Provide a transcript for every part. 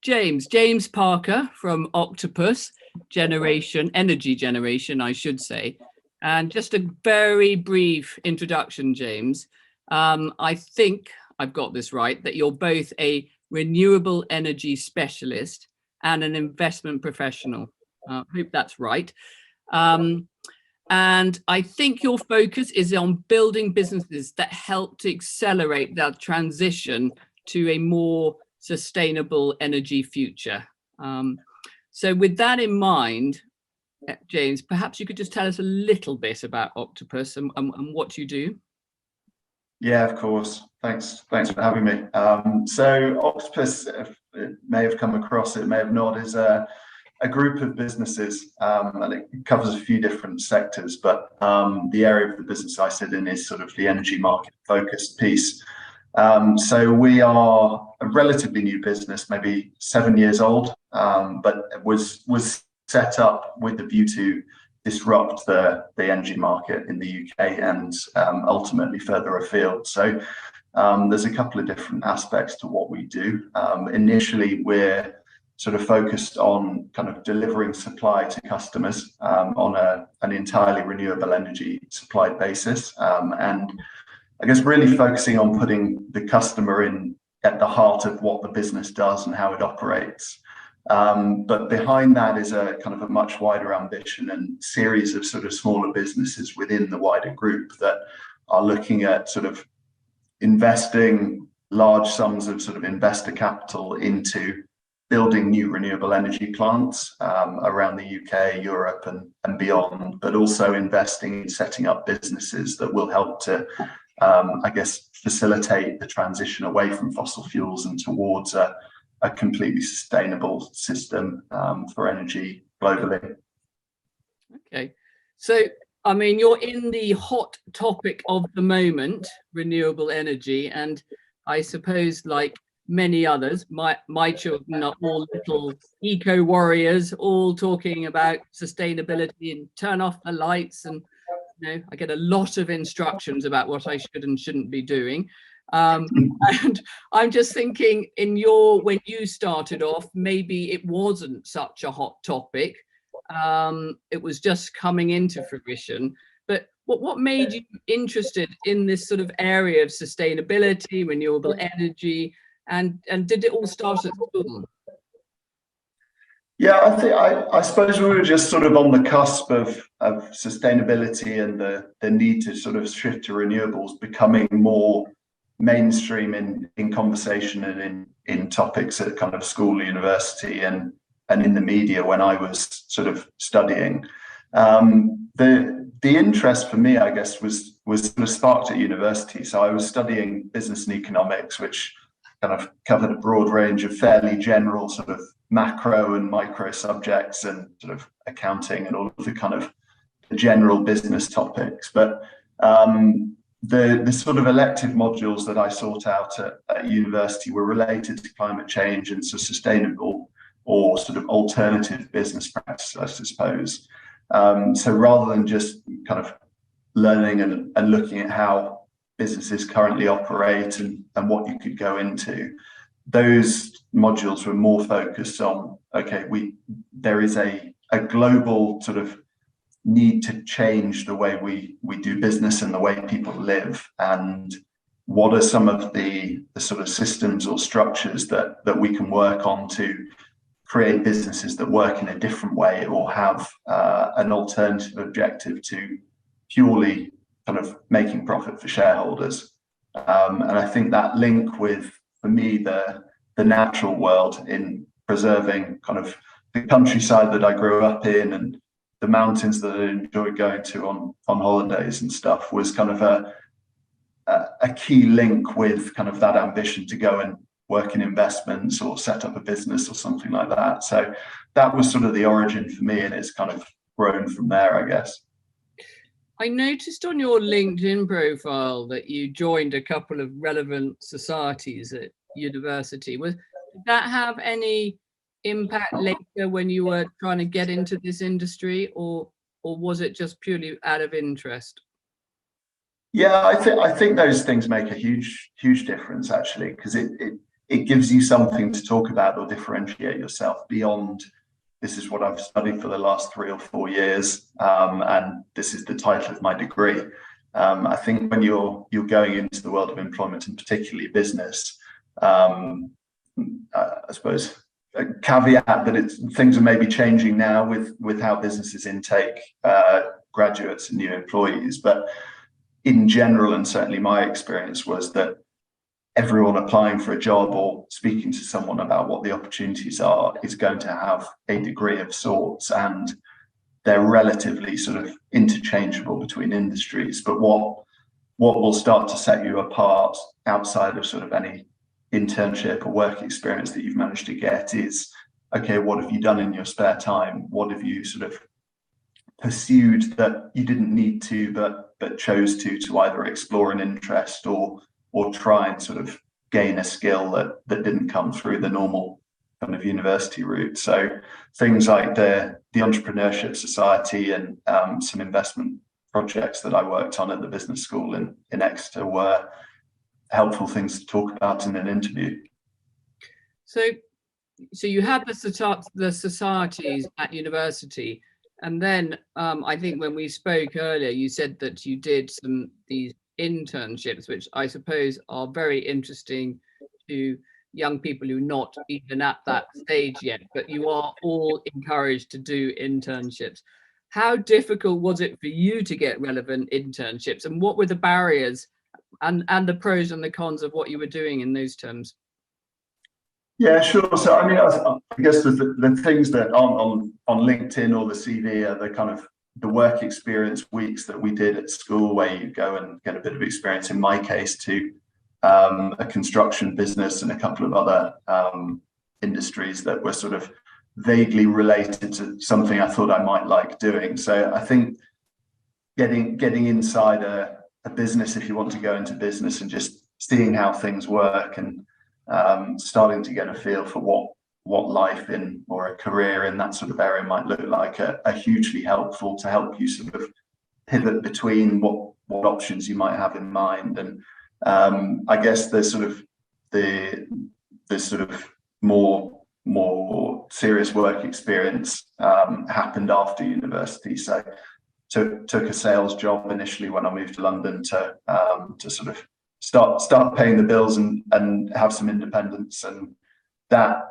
James Parker from Octopus Energy Generation, I should say. And just a very brief introduction, James. I think I've got this right, that you're both a renewable energy specialist and an investment professional. I hope that's right. And I think your focus is on building businesses that help to accelerate that transition to a more sustainable energy future. So with that in mind, James, perhaps you could just tell us a little bit about Octopus and what you do. Yeah, of course. Thanks for having me. So Octopus, it may have come across, it may have not, is a group of businesses, and it covers a few different sectors, but the area of the business I sit in is sort of the energy market focused piece. So we are a relatively new business, maybe 7 years old, but it was set up with the view to disrupt the energy market in the UK and ultimately further afield. So there's a couple of different aspects to what we do. Initially, we're sort of focused on kind of delivering supply to customers on an entirely renewable energy supply basis, and I guess really focusing on putting the customer in at the heart of what the business does and how it operates. But behind that is a kind of a much wider ambition and series of sort of smaller businesses within the wider group that are looking at sort of investing large sums of sort of investor capital into building new renewable energy plants around the UK, Europe and beyond, but also investing in setting up businesses that will help to, I guess, facilitate the transition away from fossil fuels and towards a completely sustainable system for energy globally. Okay, so I mean, you're in the hot topic of the moment, renewable energy, and I suppose like many others, my children are all little eco warriors, all talking about sustainability and turn off the lights, and I get a lot of instructions about what I should and shouldn't be doing. And I'm just thinking, when you started off, maybe it wasn't such a hot topic. It was just coming into fruition. But what made you interested in this sort of area of sustainability, renewable energy, and did it all start at school? Yeah, I suppose we were just sort of on the cusp of sustainability and the need to sort of shift to renewables becoming more mainstream in conversation and in topics at kind of school, university, and in the media when I was sort of studying. The interest for me, I guess, was sort of sparked at university. So I was studying business and economics, which kind of covered a broad range of fairly general sort of macro and micro subjects and sort of accounting and all of the kind of general business topics. But the sort of elective modules that I sought out at university were related to climate change and so sustainable or sort of alternative business practice, I suppose. So rather than just kind of learning and looking at how businesses currently operate and what you could go into, those modules were more focused on, okay, there is a global sort of need to change the way we do business and the way people live, and what are some of the sort of systems or structures that we can work on to create businesses that work in a different way or have an alternative objective to purely kind of making profit for shareholders. And I think that link with, for me, the natural world in preserving kind of the countryside that I grew up in and the mountains that I enjoyed going to on holidays and stuff was kind of a key link with kind of that ambition to go and work in investments or set up a business or something like that. So that was sort of the origin for me, and it's kind of grown from there, I guess. I noticed on your LinkedIn profile that you joined a couple of relevant societies at university. Did that have any impact later when you were trying to get into this industry, or was it just purely out of interest? Yeah, I think those things make a huge difference, actually, because it it gives you something to talk about or differentiate yourself beyond, this is what I've studied for the last 3 or 4 years, and this is the title of my degree. I think when you're going into the world of employment, and particularly business, I suppose a caveat that things are maybe changing now with how businesses intake graduates and new employees, but in general, and certainly my experience was that everyone applying for a job or speaking to someone about what the opportunities are is going to have a degree of sorts, and they're relatively sort of interchangeable between industries. But what will start to set you apart outside of sort of any internship or work experience that you've managed to get is, okay, what have you done in your spare time? What have you sort of pursued that you didn't need to, but chose to either explore an interest or try and sort of gain a skill that didn't come through the normal kind of university route. So things like the Entrepreneurship Society and some investment projects that I worked on at the business school in Exeter were helpful things to talk about in an interview. So you had the societies at university, and then I think when we spoke earlier, you said that you did these internships, which I suppose are very interesting to young people who are not even at that stage yet, but you are all encouraged to do internships. How difficult was it for you to get relevant internships, and what were the barriers and the pros and the cons of what you were doing in those terms? Yeah, sure. So I mean, I guess the things that aren't on LinkedIn or the CV are the kind of the work experience weeks that we did at school, where you go and get a bit of experience, in my case, to a construction business and a couple of other industries that were sort of vaguely related to something I thought I might like doing. So I think getting inside a business, if you want to go into business, and just seeing how things work and starting to get a feel for what life in or a career in that sort of area might look like are hugely helpful to help you sort of pivot between what options you might have in mind. And I guess the sort of more serious work experience happened after university. So took a sales job initially when I moved to London to sort of start paying the bills and have some independence, and that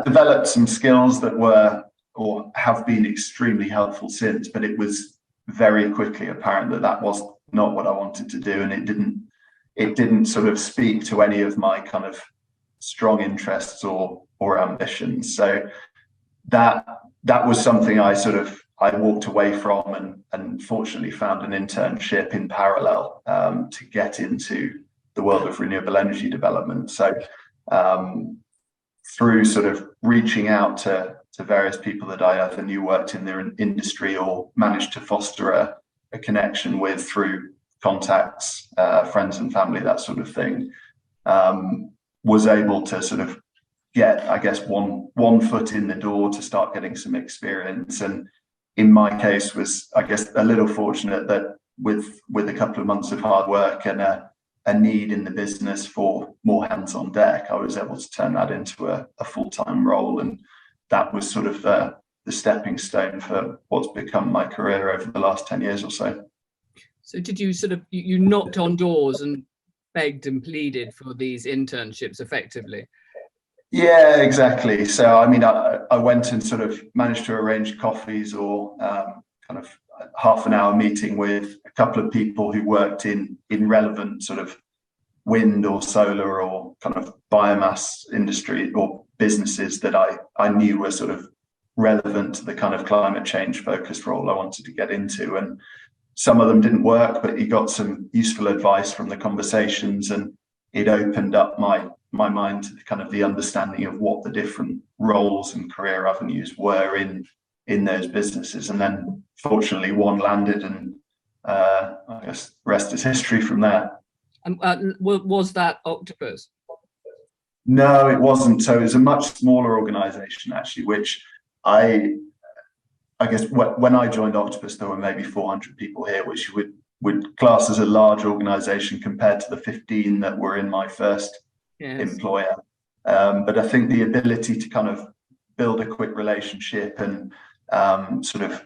developed some skills that were or have been extremely helpful since. But it was very quickly apparent that was not what I wanted to do, and it didn't sort of speak to any of my kind of strong interests or ambitions. So that was something I walked away from, and fortunately found an internship in parallel to get into the world of renewable energy development. So through sort of reaching out to various people that I either knew worked in their industry or managed to foster a connection with through contacts, friends and family, that sort of thing, was able to sort of get, I guess, one foot in the door to start getting some experience. And in my case was, I guess, a little fortunate that with a couple of months of hard work and a need in the business for more hands on deck, I was able to turn that into a full-time role. And that was sort of the stepping stone for what's become my career over the last 10 years or so. So did you you knocked on doors and begged and pleaded for these internships effectively? Yeah, exactly. So, I mean, I went and sort of managed to arrange coffees or kind of half an hour meeting with a couple of people who worked in relevant sort of wind or solar or kind of biomass industry or businesses that I knew were sort of relevant to the kind of climate change focused role I wanted to get into. And some of them didn't work, but you got some useful advice from the conversations, and it opened up my mind to kind of the understanding of what the different roles and career avenues were in those businesses. And then fortunately one landed, and I guess the rest is history from there. Was that Octopus? No, it wasn't. So it was a much smaller organization actually, which I guess when I joined Octopus, there were maybe 400 people here, which would class as a large organization compared to the 15 that were in my first Yes. employer. But I think the ability to kind of build a quick relationship and sort of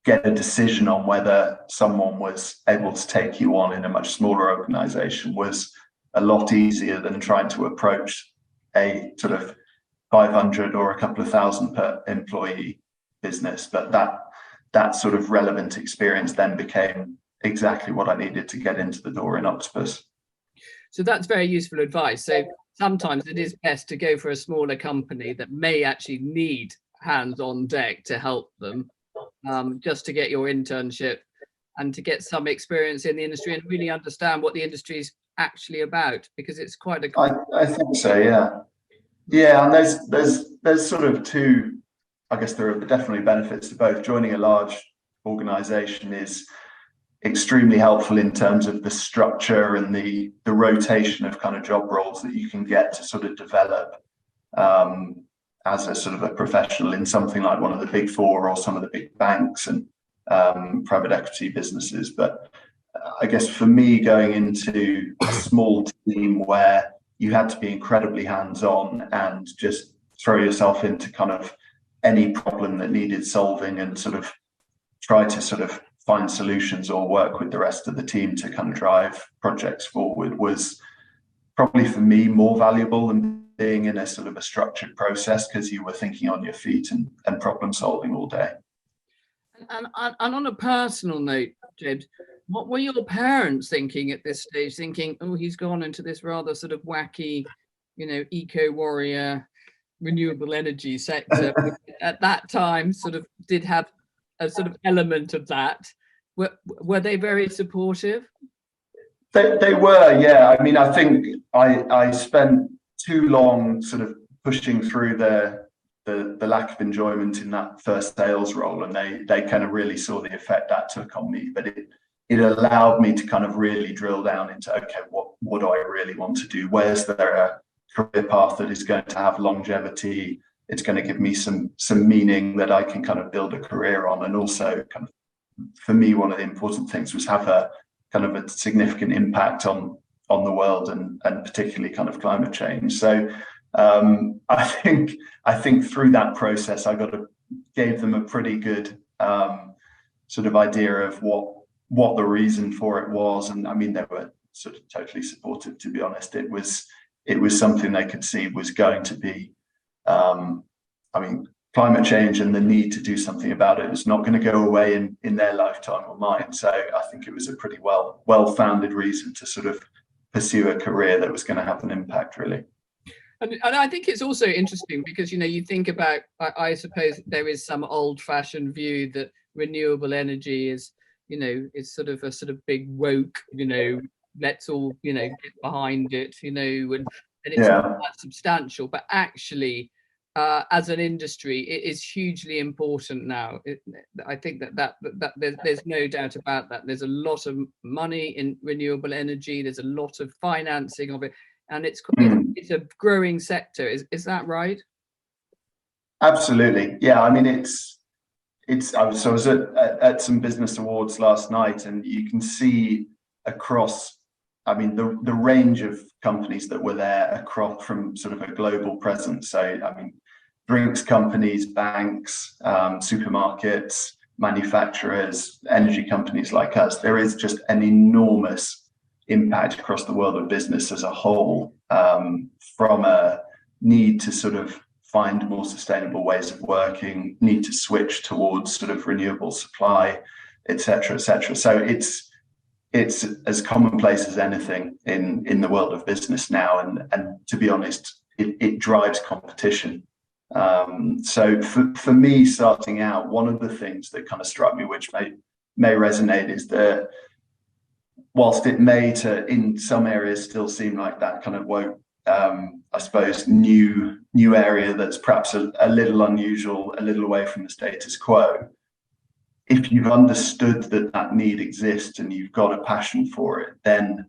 get a decision on whether someone was able to take you on in a much smaller organization was a lot easier than trying to approach a sort of 500 or a couple of thousand per employee business. But that sort of relevant experience then became exactly what I needed to get into the door in Octopus. So that's very useful advice. So sometimes it is best to go for a smaller company that may actually need hands on deck to help them, just to get your internship and to get some experience in the industry and really understand what the industry is actually about, because it's quite a. I think so, yeah. Yeah, and there's sort of two, I guess there are definitely benefits to both. Joining a large organization is extremely helpful in terms of the structure and the rotation of kind of job roles that you can get to sort of develop as a sort of a professional in something like one of the big four or some of the big banks and private equity businesses. But I guess for me, going into a small team where you had to be incredibly hands-on and just throw yourself into kind of any problem that needed solving and sort of try to sort of find solutions or work with the rest of the team to kind of drive projects forward was probably for me more valuable than being in a sort of a structured process, because you were thinking on your feet and problem solving all day. And on a personal note, James, what were your parents thinking at this stage? Thinking, oh, he's gone into this rather sort of wacky, eco warrior, renewable energy sector. At that time, sort of did have a sort of element of that. Were they very supportive? They were, yeah. I mean, I think I spent too long sort of pushing through the lack of enjoyment in that first sales role, and they kind of really saw the effect that took on me. But it allowed me to kind of really drill down into, okay, what do I really want to do? Where's there a career path that is going to have longevity? It's going to give me some meaning that I can kind of build a career on. And also kind of, for me, one of the important things was have a kind of a significant impact on the world and particularly kind of climate change. So I think through that process, gave them a pretty good sort of idea of what the reason for it was. And I mean, they were sort of totally supportive, to be honest. It was something they could see was going to be, I mean, climate change and the need to do something about it is not going to go away in their lifetime or mine. So I think it was a pretty well-founded reason to sort of pursue a career that was going to have an impact, really. And I think it's also interesting because, you think about, I suppose there is some old-fashioned view that renewable energy is, is sort of a sort of big woke, let's all, get behind it, and it's not that substantial. But actually, as an industry, it is hugely important now. I think that there's no doubt about that. There's a lot of money in renewable energy. There's a lot of financing of it. And it's a growing sector. Is that right? Absolutely. Yeah. I mean, I was at some business awards last night, and you can see across, I mean, the range of companies that were there across from sort of a global presence. So, I mean, drinks companies, banks, supermarkets, manufacturers, energy companies like us. There is just an enormous impact across the world of business as a whole, from a need to sort of find more sustainable ways of working, need to switch towards sort of renewable supply, et cetera, et cetera. So it's as commonplace as anything in the world of business now. And to be honest, it drives competition. So for me, starting out, one of the things that kind of struck me, which may resonate, is that whilst it may in some areas still seem like that kind of woke, I suppose, new area that's perhaps a little unusual, a little away from the status quo, if you've understood that need exists and you've got a passion for it, then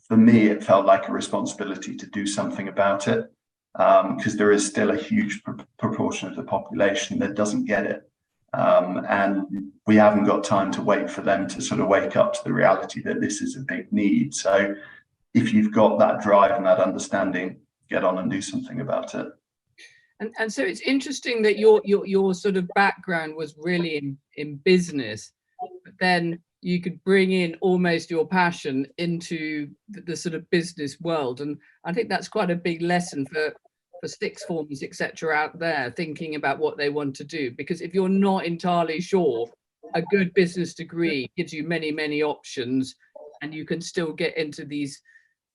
for me, it felt like a responsibility to do something about it, because there is still a huge proportion of the population that doesn't get it. And we haven't got time to wait for them to sort of wake up to the reality that this is a big need. So if you've got that drive and that understanding, get on and do something about it. And so it's interesting that your sort of background was really in business, but then you could bring in almost your passion into the sort of business world. And I think that's quite a big lesson for sixth forms, etc., out there thinking about what they want to do. Because if you're not entirely sure, a good business degree gives you many options, and you can still get into these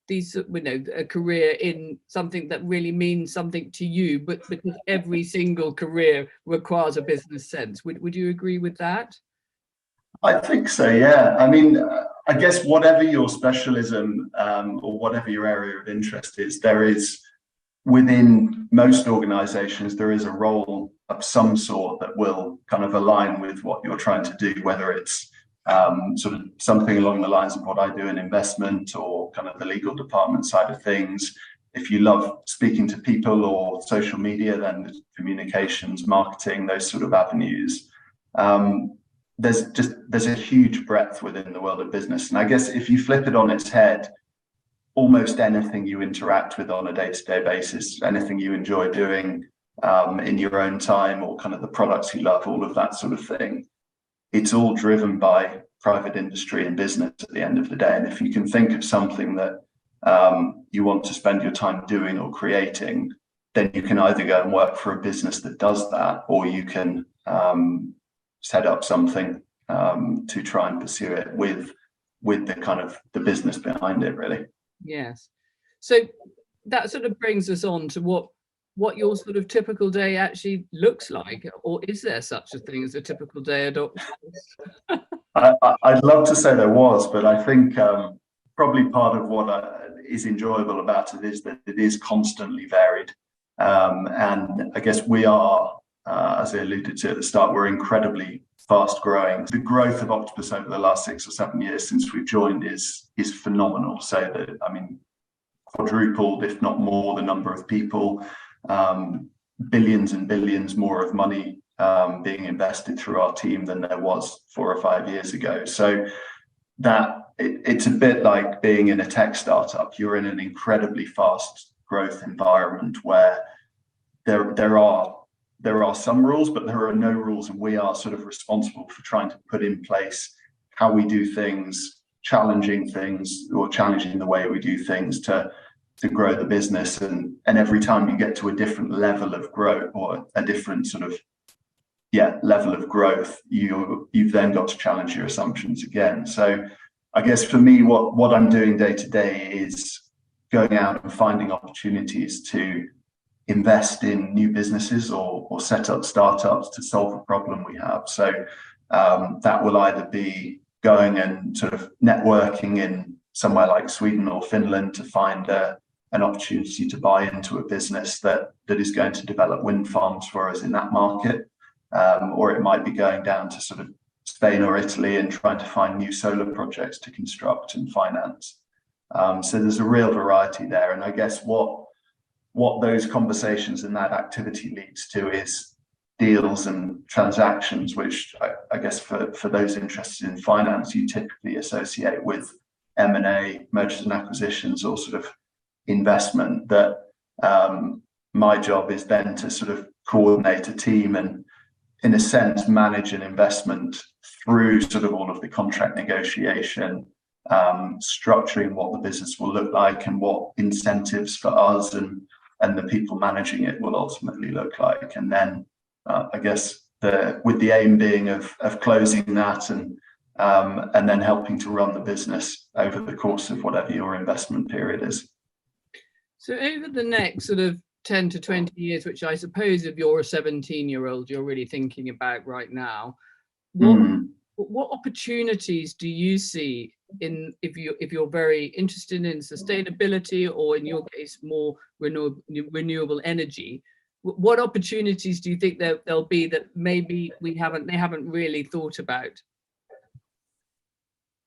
a career in something that really means something to you, but because every single career requires a business sense. Would you agree with that? I think so, yeah. I mean, I guess whatever your specialism or whatever your area of interest is, there is, within most organizations, there is a role of some sort that will kind of align with what you're trying to do, whether it's sort of something along the lines of what I do in investment, or kind of the legal department side of things. If you love speaking to people or social media, then communications, marketing, those sort of avenues. There's a huge breadth within the world of business. And I guess if you flip it on its head, almost anything you interact with on a day-to-day basis, anything you enjoy doing in your own time, or kind of the products you love, all of that sort of thing, it's all driven by private industry and business at the end of the day. And if you can think of something that you want to spend your time doing or creating, then you can either go and work for a business that does that, or you can set up something to try and pursue it with the kind of the business behind it, really. Yes. So that sort of brings us on to what your sort of typical day actually looks like, or is there such a thing as a typical day at Octopus? I'd love to say there was, but I think probably part of what is enjoyable about it is that it is constantly varied. And I guess we are, as I alluded to at the start, we're incredibly fast growing. The growth of Octopus over the last 6 or 7 years since we've joined is phenomenal. So that, I mean, quadrupled, if not more, the number of people, billions and billions more of money being invested through our team than there was 4 or 5 years ago. So that it's a bit like being in a tech startup. You're in an incredibly fast growth environment where there are some rules, but there are no rules, and we are sort of responsible for trying to put in place how we do things, challenging things, or challenging the way we do things to grow the business. And every time you get to a different level of growth, or a different sort of level of growth, you've then got to challenge your assumptions again. So I guess for me, what I'm doing day to day is going out and finding opportunities to invest in new businesses or set up startups to solve a problem we have. So that will either be going and sort of networking in somewhere like Sweden or Finland to find an opportunity to buy into a business that is going to develop wind farms for us in that market. Or it might be going down to sort of Spain or Italy and trying to find new solar projects to construct and finance. So there's a real variety there. And I guess what those conversations and that activity leads to is deals and transactions, which I guess for those interested in finance, you typically associate with M&A, mergers and acquisitions, or sort of investment. That my job is then to sort of coordinate a team and, in a sense, manage an investment through sort of all of the contract negotiation, structuring what the business will look like and what incentives for us and the people managing it will ultimately look like. And then I guess with the aim being of closing that and then helping to run the business over the course of whatever your investment period is. So over the next sort of 10 to 20 years, which I suppose if you're a 17-year-old, you're really thinking about right now, what opportunities do you see if you're very interested in sustainability, or in your case more renewable energy? What opportunities do you think there'll be that maybe they haven't really thought about?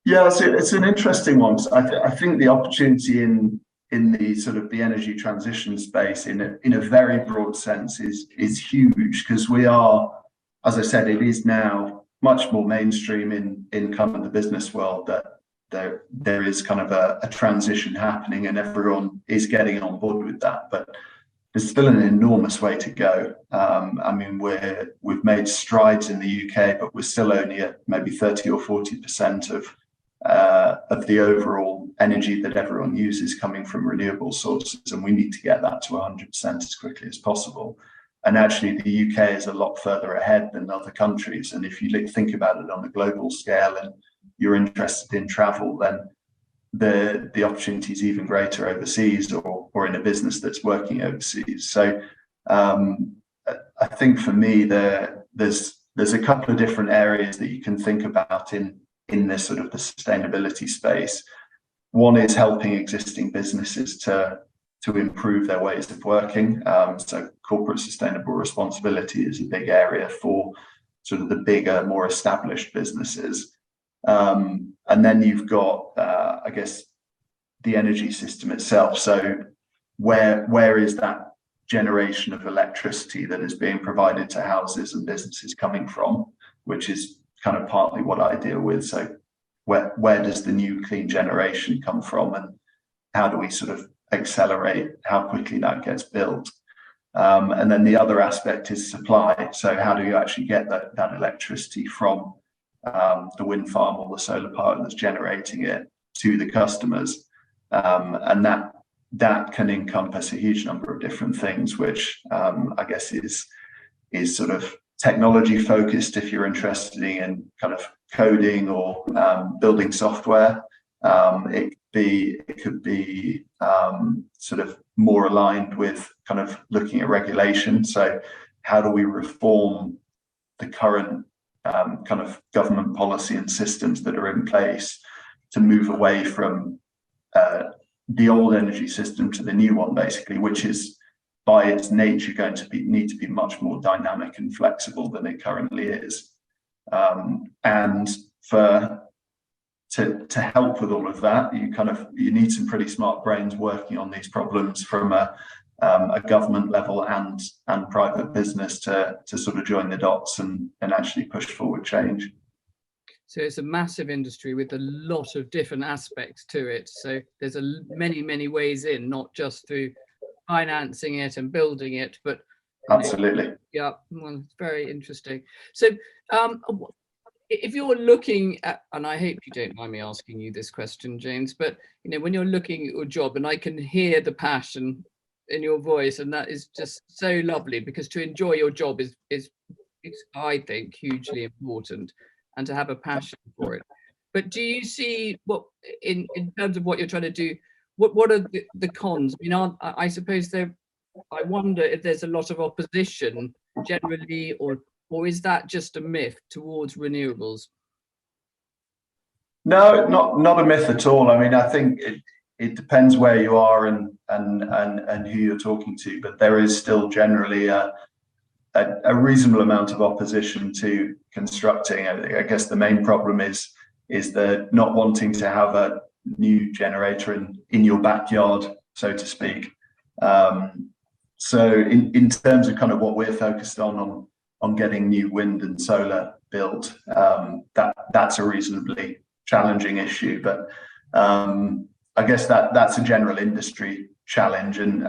Yeah, it's an interesting one. I think the opportunity in the sort of the energy transition space in a very broad sense is huge, because we are, as I said, it is now much more mainstream in kind of the business world that there is kind of a transition happening, and everyone is getting on board with that. But there's still an enormous way to go. I mean, we've made strides in the UK, but we're still only at maybe 30 or 40% of the overall energy that everyone uses coming from renewable sources, and we need to get that to 100% as quickly as possible. And actually, the UK is a lot further ahead than other countries. And if you think about it on a global scale, and you're interested in travel, then the opportunity is even greater overseas, or in a business that's working overseas. So I think for me, there's a couple of different areas that you can think about in this sort of the sustainability space. One is helping existing businesses to improve their ways of working. So corporate sustainable responsibility is a big area for sort of the bigger, more established businesses. And then you've got, I guess, the energy system itself. So where is that generation of electricity that is being provided to houses and businesses coming from, which is kind of partly what I deal with. So where does the new clean generation come from, and how do we sort of accelerate how quickly that gets built? And then the other aspect is supply. So how do you actually get that electricity from the wind farm or the solar power that's generating it to the customers? And that can encompass a huge number of different things, which I guess is sort of technology focused if you're interested in kind of coding or building software. It could be sort of more aligned with kind of looking at regulation. So how do we reform the current kind of government policy and systems that are in place to move away from the old energy system to the new one, basically, which is by its nature going to need to be much more dynamic and flexible than it currently is. And to help with all of that, you need some pretty smart brains working on these problems from a government level and private business to sort of join the dots and actually push forward change. So it's a massive industry with a lot of different aspects to it. So there's many ways in, not just through financing it and building it, but absolutely. Yeah, well, it's very interesting. So if you're looking at, and I hope you don't mind me asking you this question, James, but when you're looking at your job, and I can hear the passion in your voice, and that is just so lovely, because to enjoy your job is I think hugely important, and to have a passion for it. But do you see what in terms of what you're trying to do, what are the cons? I suppose I wonder if there's a lot of opposition generally, or is that just a myth towards renewables? No, not a myth at all. I mean, I think it depends where you are and who you're talking to, but there is still generally a reasonable amount of opposition to constructing. I guess the main problem is the not wanting to have a new generator in your backyard, so to speak. So in terms of kind of what we're focused on getting new wind and solar built, that's a reasonably challenging issue. But I guess that's a general industry challenge, and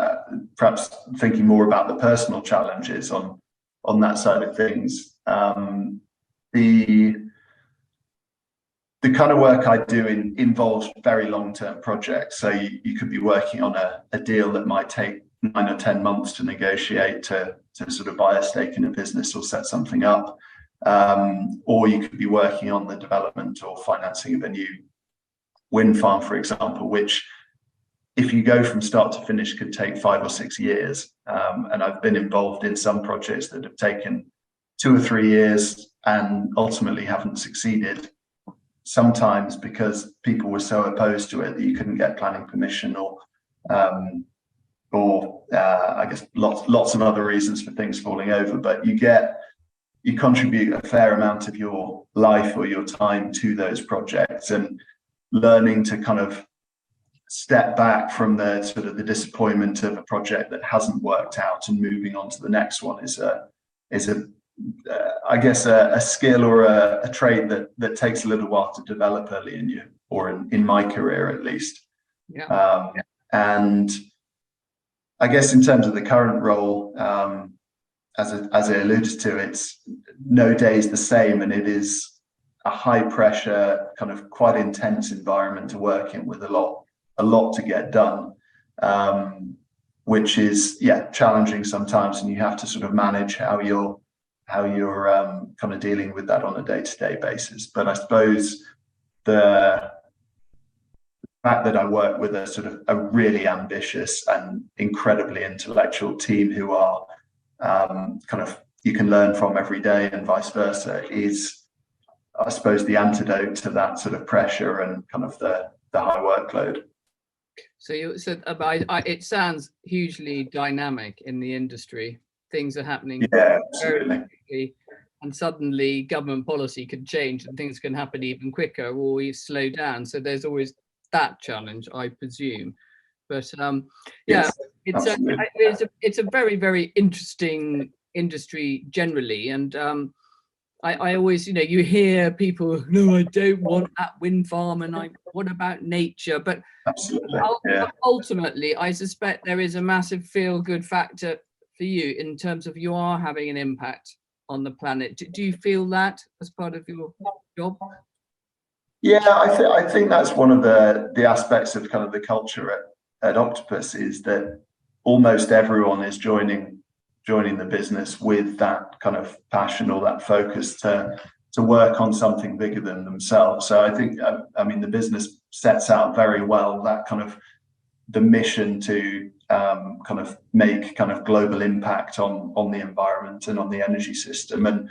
perhaps thinking more about the personal challenges on that side of things. The kind of work I do involves very long-term projects. So you could be working on a deal that might take 9 or 10 months to negotiate to sort of buy a stake in a business or set something up. Or you could be working on the development or financing of a new wind farm, for example, which, if you go from start to finish, could take 5 or 6 years. And I've been involved in some projects that have taken 2 or 3 years and ultimately haven't succeeded, sometimes because people were so opposed to it that you couldn't get planning permission, or I guess lots of other reasons for things falling over. But you contribute a fair amount of your life or your time to those projects, and learning to kind of step back from the sort of the disappointment of a project that hasn't worked out and moving on to the next one is I guess a skill or a trait that takes a little while to develop early in or in my career at least. Yeah. And I guess in terms of the current role, as I alluded to, it's no day is the same, and it is a high pressure, kind of quite intense environment to work in, with a lot to get done, which is challenging sometimes, and you have to sort of manage how you're kind of dealing with that on a day-to-day basis. But I suppose the fact that I work with a sort of a really ambitious and incredibly intellectual team who are kind of you can learn from every day, and vice versa, is, I suppose, the antidote to that sort of pressure and kind of the high workload. So it sounds hugely dynamic in the industry. Things are happening very quickly, and suddenly government policy could change and things can happen even quicker, or you slow down. So there's always that challenge, I presume. But Yes, it's a very, very interesting industry generally. And I always, you hear people, no, I don't want that wind farm, and what about nature? But absolutely, ultimately, I suspect there is a massive feel-good factor for you in terms of you are having an impact on the planet. Do you feel that as part of your job? Yeah, I think that's one of the aspects of kind of the culture at Octopus, is that almost everyone is joining the business with that kind of passion or that focus to work on something bigger than themselves. So I think, I mean, the business sets out very well that kind of the mission to kind of make kind of global impact on the environment and on the energy system, and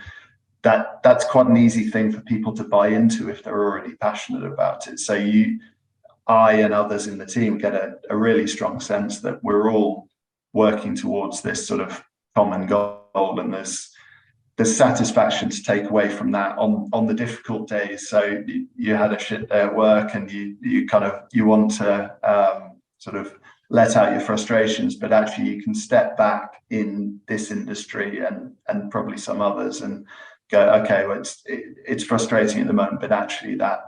that's quite an easy thing for people to buy into if they're already passionate about it. So I and others in the team get a really strong sense that we're all working towards this sort of common goal, and there's satisfaction to take away from that on the difficult days. So you had a shit day at work, and you want to sort of let out your frustrations, but actually you can step back in this industry and probably some others and go, okay, well, it's frustrating at the moment, but actually that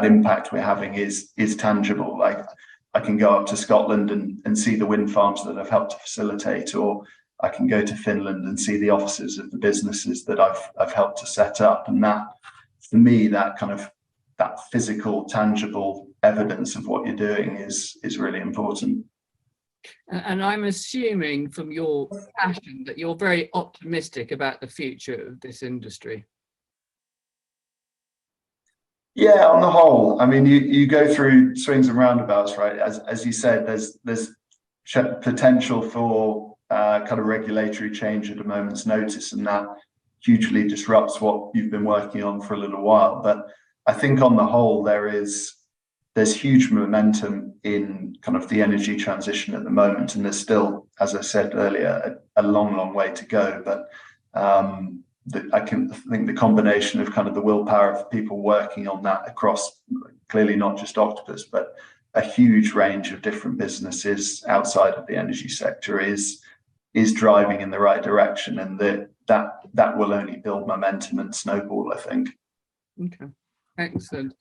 impact we're having is tangible. Like, I can go up to Scotland and see the wind farms that I've helped to facilitate, or I can go to Finland and see the offices of the businesses that I've helped to set up. And that, for me, that kind of that physical, tangible evidence of what you're doing is really important. And I'm assuming from your passion that you're very optimistic about the future of this industry. Yeah, on the whole, I mean, you go through swings and roundabouts, right? As you said, there's potential for kind of regulatory change at a moment's notice, and that hugely disrupts what you've been working on for a little while. But I think on the whole, there's huge momentum in kind of the energy transition at the moment, and there's still, as I said earlier, a long way to go. But I think the combination of kind of the willpower of people working on that across, clearly not just Octopus, but a huge range of different businesses outside of the energy sector is driving in the right direction, and that will only build momentum and snowball, I think. Okay, excellent.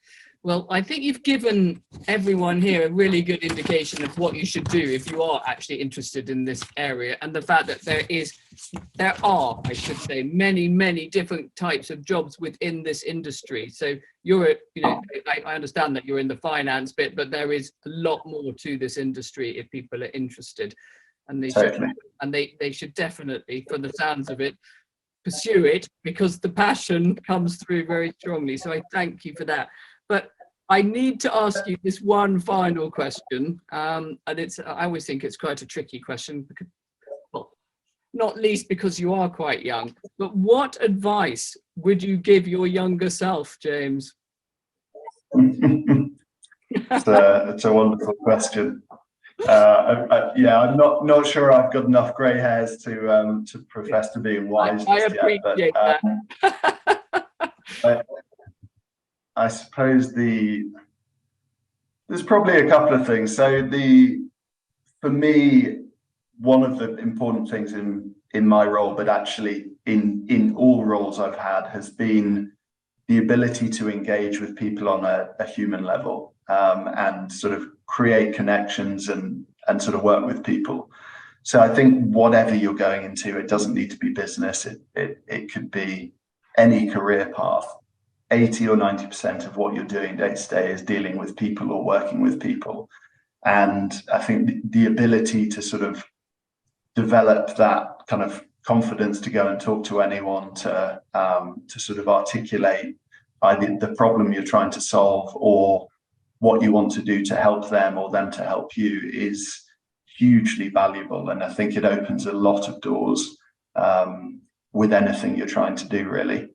Well, I think you've given everyone here a really good indication of what you should do if you are actually interested in this area, and the fact that there are, I should say, many different types of jobs within this industry. So I understand that you're in the finance bit, but there is a lot more to this industry if people are interested, and they should definitely, from the sounds of it, pursue it, because the passion comes through very strongly. So I thank you for that. But I need to ask you this one final question, and I always think it's quite a tricky question, because, well, not least because you are quite young. But what advice would you give your younger self, James? It's a wonderful question. I'm not sure I've got enough grey hairs to profess to being wise. I appreciate that. I suppose there's probably a couple of things. So for me, one of the important things in my role, but actually in all roles I've had, has been the ability to engage with people on a human level, and sort of create connections and sort of work with people. So I think whatever you're going into, it doesn't need to be business. It could be any career path. 80 or 90% of what you're doing day to day is dealing with people or working with people. And I think the ability to sort of develop that kind of confidence to go and talk to anyone, to sort of articulate either the problem you're trying to solve or what you want to do to help them or them to help you is hugely valuable. And I think it opens a lot of doors with anything you're trying to do, really.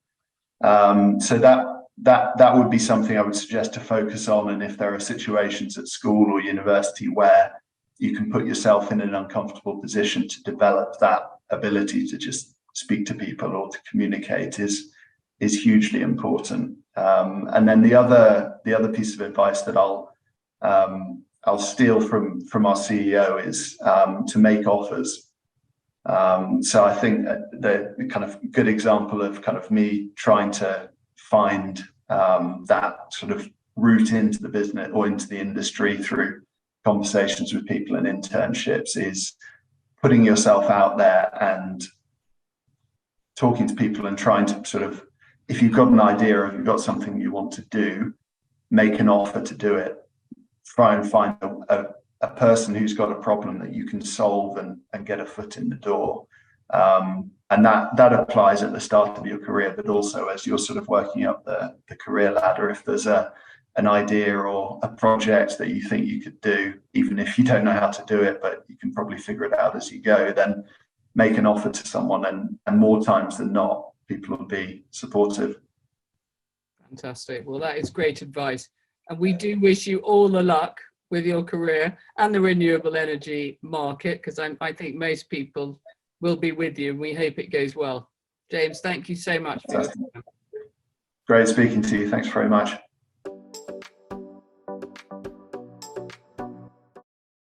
So that would be something I would suggest to focus on. And if there are situations at school or university where you can put yourself in an uncomfortable position, to develop that ability to just speak to people or to communicate is hugely important. And then the other piece of advice that I'll steal from our CEO is to make offers. So I think the kind of good example of kind of me trying to find that sort of route into the business or into the industry through conversations with people and internships is putting yourself out there and talking to people and trying to sort of, if you've got an idea or if you've got something you want to do, make an offer to do it. Try and find a person who's got a problem that you can solve and get a foot in the door. And that applies at the start of your career, but also as you're sort of working up the career ladder. If there's an idea or a project that you think you could do, even if you don't know how to do it, but you can probably figure it out as you go, then make an offer to someone, and more times than not, people will be supportive. Fantastic. Well, that is great advice. And we do wish you all the luck with your career and the renewable energy market, because I think most people will be with you, and we hope it goes well. James, thank you so much for your time. Great speaking to you. Thanks very much.